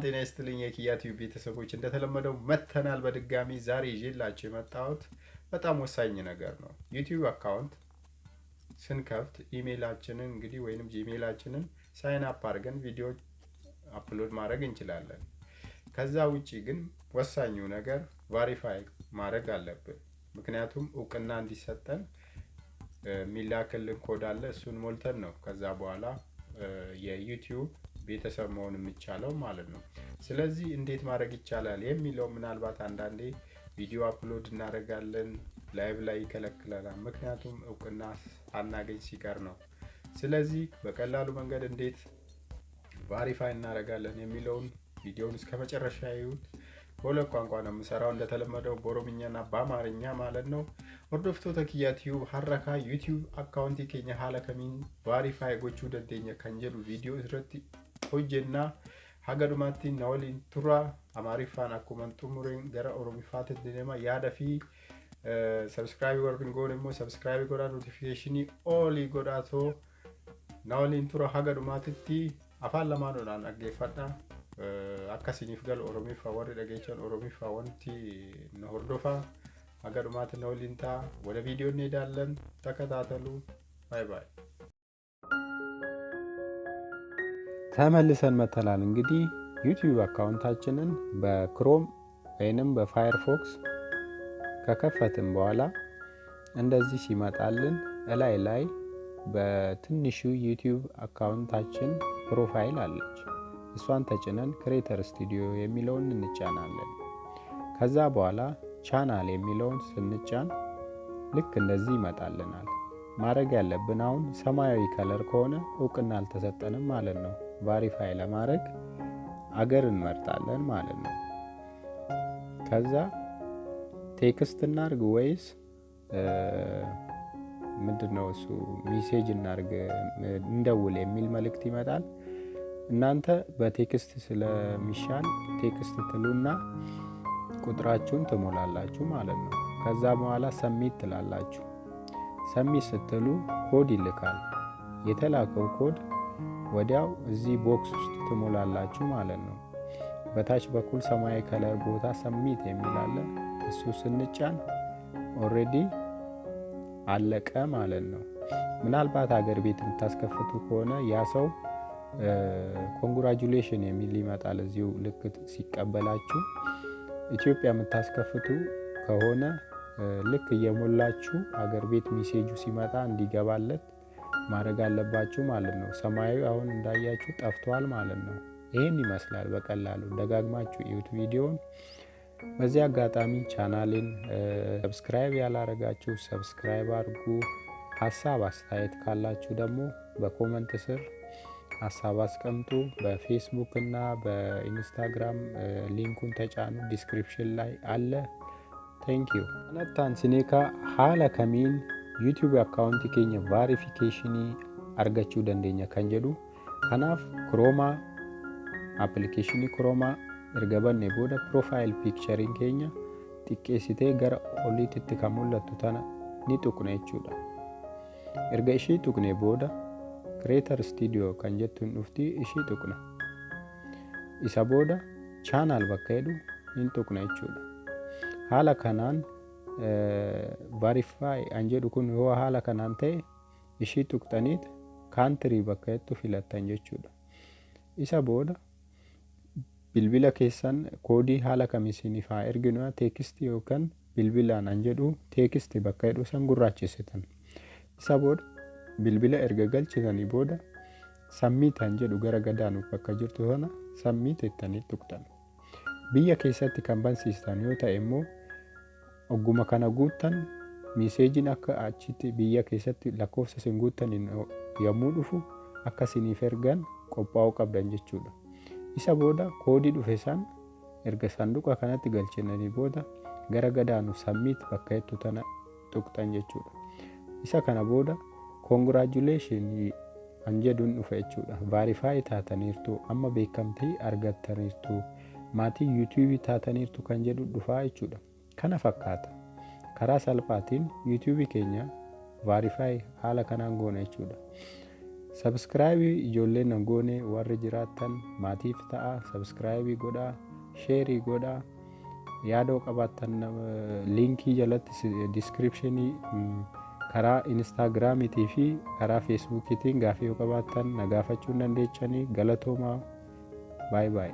ጤና ይስጥልኝ የኪያ ቲዩብ ቤተሰቦች፣ እንደተለመደው መተናል በድጋሚ ዛሬ ይዤላችሁ የመጣሁት በጣም ወሳኝ ነገር ነው። ዩቲዩብ አካውንት ስንከፍት ኢሜይላችንን እንግዲህ ወይንም ጂሜይላችንን ሳይን አፕ አድርገን ቪዲዮ አፕሎድ ማድረግ እንችላለን። ከዛ ውጪ ግን ወሳኙ ነገር ቫሪፋይ ማድረግ አለብን። ምክንያቱም እውቅና እንዲሰጠን የሚላክልን ኮድ አለ። እሱን ሞልተን ነው ከዛ በኋላ የዩቲዩብ ቤተሰብ መሆን የሚቻለው ማለት ነው። ስለዚህ እንዴት ማድረግ ይቻላል የሚለው ምናልባት አንዳንዴ ቪዲዮ አፕሎድ እናደርጋለን ላይቭ ላይ ይከለክለናል፣ ምክንያቱም እውቅና ሳናገኝ ሲቀር ነው። ስለዚህ በቀላሉ መንገድ እንዴት ቫሪፋይ እናደርጋለን የሚለውን ቪዲዮውን እስከ መጨረሻ ይዩት። በሁለት ቋንቋ ነው የምሰራው እንደተለመደው በኦሮምኛና በአማርኛ ማለት ነው። Hordoftoota Kiyya Tube har'aka YouTube account keenya haala kamiin verify gochuu dandeenya kan jedhu viidiyoo irratti hojjenna. Haga dhumaatti na waliin tura. Amaariffaan akkuma xumureen gara Oromiffaatti deema. Yaada fi subscribe warri goone immoo subscribe godhaa, notification all godhaatoo na waliin tura. Haga dhumaatti afaan lamaanudhaan dhaggeeffadha. Akkasiniif galu Oromiffa warri dhageechan Oromiffa wanti na hordofaa. Agar dhumaatti na waliin ta'a. Wala viidiyoo ni daallan ተከታተሉ። ባይ ባይ። ተመልሰን መተናል። እንግዲህ ዩቲዩብ አካውንታችንን በክሮም ወይንም በፋየርፎክስ ከከፈትን በኋላ እንደዚህ ሲመጣልን ላይ በትንሹ ዩቲዩብ አካውንታችን ፕሮፋይል አለች። እሷን ተጭነን ክሬተር ስቱዲዮ የሚለውን እንጫናለን። ከዛ በኋላ ቻናል የሚለውን ስንጫን ልክ እንደዚህ ይመጣልናል። ማድረግ ያለብን አሁን ሰማያዊ ከለር ከሆነ እውቅና አልተሰጠንም ማለት ነው። ቫሪፋይ ለማድረግ አገር እንመርጣለን ማለት ነው። ከዛ ቴክስት እናርግ ወይስ ምንድነው እሱ ሜሴጅ እናርግ እንደውል የሚል መልእክት ይመጣል። እናንተ በቴክስት ስለሚሻል ቴክስት ትሉና ቁጥራችሁን ትሞላላችሁ ማለት ነው። ከዛ በኋላ ሰሚት ትላላችሁ። ሰሚት ስትሉ ኮድ ይልካል። የተላከው ኮድ ወዲያው እዚህ ቦክስ ውስጥ ትሞላላችሁ ማለት ነው። በታች በኩል ሰማያዊ ከለር ቦታ ሰሚት የሚል አለ። እሱ ስንጫን ኦሬዲ አለቀ ማለት ነው። ምናልባት ሀገር ቤት የምታስከፍቱ ከሆነ ያ ሰው ኮንግራቹሌሽን የሚል ይመጣል እዚሁ ልክ ሲቀበላችሁ። ኢትዮጵያ የምታስከፍቱ ከሆነ ልክ እየሞላችሁ ሀገር ቤት ሜሴጁ ሲመጣ እንዲገባለት ማድረግ አለባችሁ ማለት ነው። ሰማያዊ አሁን እንዳያችሁ ጠፍቷል ማለት ነው። ይሄን ይመስላል በቀላሉ። ደጋግማችሁ እዩት ቪዲዮውን። በዚህ አጋጣሚ ቻናሌን ሰብስክራይብ ያላረጋችሁ ሰብስክራይብ አድርጉ። ሐሳብ አስተያየት ካላችሁ ደግሞ በኮሜንት ስር ሐሳብ አስቀምጡ። በፌስቡክ እና በኢንስታግራም ሊንኩን ተጫኑ፣ ዲስክሪፕሽን ላይ አለ። ቴንክ ዩ። ነታን ሲኔካ ሀላ ከሚን ዩቲዩብ አካውንት ኬኛ ቫሪፊኬሽን አርጋችሁ ደንደኛ ከንጀዱ ከናፍ ክሮማ አፕሊኬሽን ክሮማ እርገበን ቦዳ ፕሮፋይል ፒክቸሪን ኬኛ ጥቄሲቴ ገረ ኦሊት ከሙለቱ ተና ኒጡቁነ ይቹዳ እርገ እሺ ጡቁነ ቦዳ ክሬተር ስቱዲዮ ከንጀቱን ኡፍቲ እሺ ጡቁነ ኢሳ ቦዳ ቻናል በከዱ ኒጡቁነ ይቹዳ ሀላ ከናን ቫሪፋይ አንጀዱ ኩን ሆ ሀላ ከናን ተ እሺ ጡቅጠኒት ካንትሪ በከቱ ፊለተን ጀቹዳ ኢሳ ቦዳ bilbila keessan koodii haala kamiisiniif erginu teekistii yookaan bilbilaan anjedhu teekistii bakka jedhu san gurraachisitan. Isa booda bilbila erga galchitanii booda sammiit anjedhu gara gadaan bakka jirtu sana sammiit ittanii tuqtan. Biyya keessatti kan bansiistan yoo ta'e immoo ogguma kana guuttan meeseejiin akka achitti biyya keessatti lakkoofsa isin guuttaniin yommuu dhufu akka isiniif ergan qophaa'uu qabdan jechuudha. Isa booda koodii dhufe san erga sanduqa kanatti galchinanii booda gara gadaanu sammiit bakka jettu tana tuqxan jechuudha. Isa kana booda congratulation anjedhuun dhufe jechuudha. Verify taataniirtu, amma beekamtii argattaniirtu, maatii YouTube taataniirtu kan jedhu dhufaa jechuudha. Kana fakkaata. Karaa salphaatiin YouTube keenya verify haala kanaan goona jechuudha. Sabskraayibii ijoolleen hin goone warri jiraattan maatiif ta'a. Sabskraayibii godhaa, sheerii godhaa. Yaada qabaattan liinkii jalatti diskiripshinii karaa Instaagiraamiitii fi karaa Feesbuukiitiin gaaffii yoo qabaattan na gaafachuu dandeessanii. Galatoomaa. Baay baay.